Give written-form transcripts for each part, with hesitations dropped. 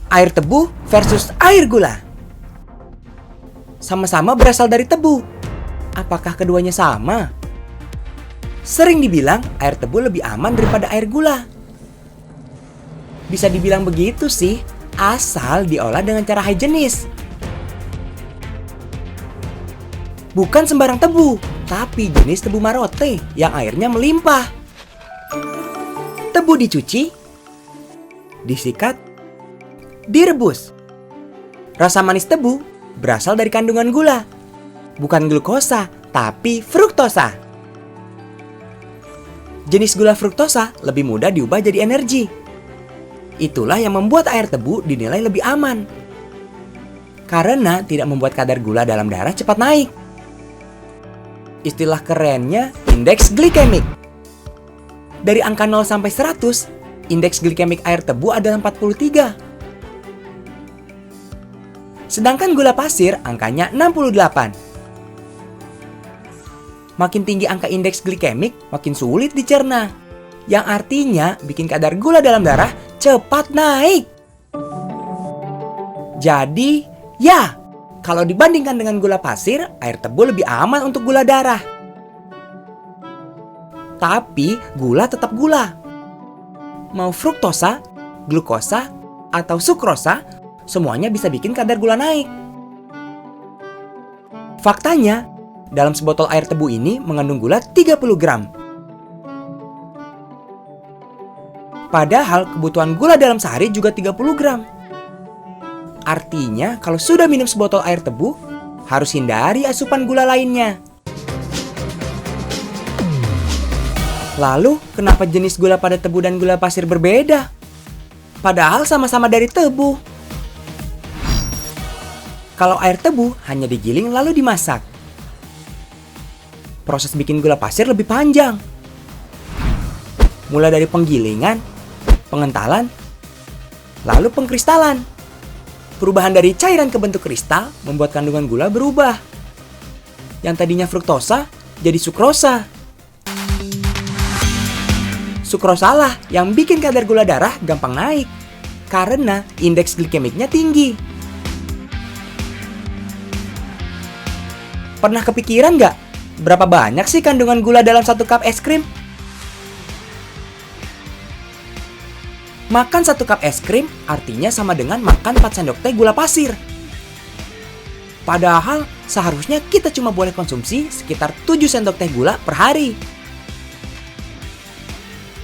Air tebu versus air gula. Sama-sama berasal dari tebu. Apakah keduanya sama? Sering dibilang air tebu lebih aman daripada air gula. Bisa dibilang begitu sih, asal diolah dengan cara higienis. Bukan sembarang tebu, tapi jenis tebu marote yang airnya melimpah. Tebu dicuci, disikat, direbus. Rasa manis tebu berasal dari kandungan gula. Bukan glukosa, tapi fruktosa. Jenis gula fruktosa lebih mudah diubah jadi energi. Itulah yang membuat air tebu dinilai lebih aman. Karena tidak membuat kadar gula dalam darah cepat naik. Istilah kerennya indeks glikemik. Dari angka 0 sampai 100, indeks glikemik air tebu adalah 43. Sedangkan gula pasir angkanya 68. Makin tinggi angka indeks glikemik, makin sulit dicerna. Yang artinya bikin kadar gula dalam darah cepat naik. Jadi, ya, kalau dibandingkan dengan gula pasir, air tebu lebih aman untuk gula darah. Tapi gula tetap gula. Mau fruktosa, glukosa, atau sukrosa, semuanya bisa bikin kadar gula naik. Faktanya, dalam sebotol air tebu ini mengandung gula 30 gram. Padahal kebutuhan gula dalam sehari juga 30 gram. Artinya kalau sudah minum sebotol air tebu, harus hindari asupan gula lainnya. Lalu kenapa jenis gula pada tebu dan gula pasir berbeda? Padahal sama-sama dari tebu. Kalau air tebu hanya digiling lalu dimasak. Proses bikin gula pasir lebih panjang. Mulai dari penggilingan, pengentalan, lalu pengkristalan. Perubahan dari cairan ke bentuk kristal membuat kandungan gula berubah. Yang tadinya fruktosa jadi sukrosa. Sukrosalah yang bikin kadar gula darah gampang naik karena indeks glikemiknya tinggi. Pernah kepikiran nggak berapa banyak sih kandungan gula dalam satu cup es krim? Makan 1 cup es krim artinya sama dengan makan 4 sendok teh gula pasir. Padahal seharusnya kita cuma boleh konsumsi sekitar 7 sendok teh gula per hari.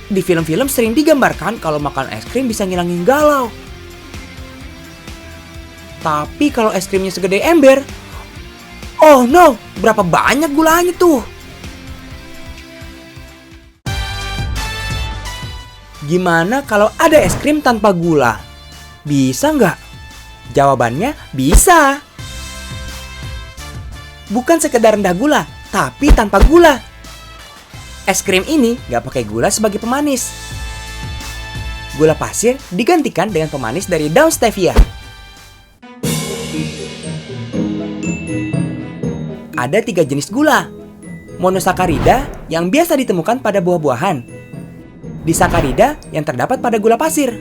Di film-film sering digambarkan kalau makan es krim bisa ngilangin galau. Tapi kalau es krimnya segede ember, oh no, berapa banyak gulanya tuh? Gimana kalau ada es krim tanpa gula? Bisa nggak? Jawabannya bisa. Bukan sekedar rendah gula, tapi tanpa gula. Es krim ini nggak pakai gula sebagai pemanis. Gula pasir digantikan dengan pemanis dari daun stevia. Ada 3 jenis gula. Monosakarida yang biasa ditemukan pada buah-buahan. Disakarida yang terdapat pada gula pasir.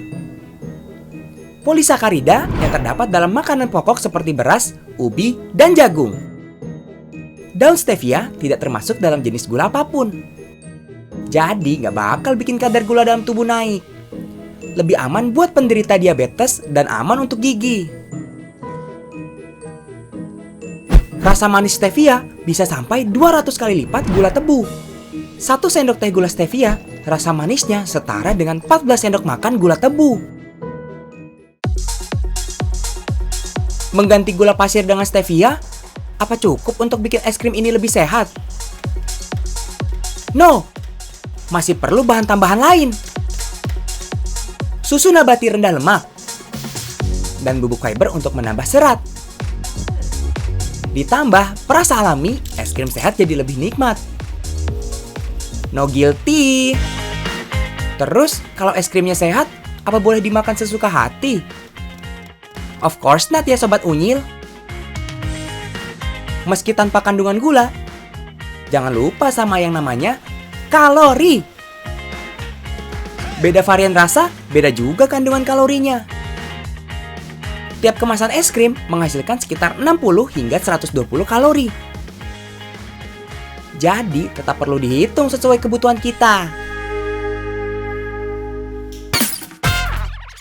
Polisakarida yang terdapat dalam makanan pokok seperti beras, ubi, dan jagung. Daun stevia tidak termasuk dalam jenis gula apapun. Jadi nggak bakal bikin kadar gula dalam tubuh naik. Lebih aman buat penderita diabetes dan aman untuk gigi. Rasa manis stevia bisa sampai 200 kali lipat gula tebu. 1 sendok teh gula stevia, rasa manisnya setara dengan 14 sendok makan gula tebu. Mengganti gula pasir dengan stevia, apa cukup untuk bikin es krim ini lebih sehat? No, masih perlu bahan tambahan lain. Susu nabati rendah lemak dan bubuk fiber untuk menambah serat. Ditambah perasa alami, es krim sehat jadi lebih nikmat. No guilty. Terus, kalau es krimnya sehat, apa boleh dimakan sesuka hati? Of course not ya Sobat Unyil. Meski tanpa kandungan gula, jangan lupa sama yang namanya kalori. Beda varian rasa, beda juga kandungan kalorinya. Setiap kemasan es krim menghasilkan sekitar 60 hingga 120 kalori. Jadi, tetap perlu dihitung sesuai kebutuhan kita.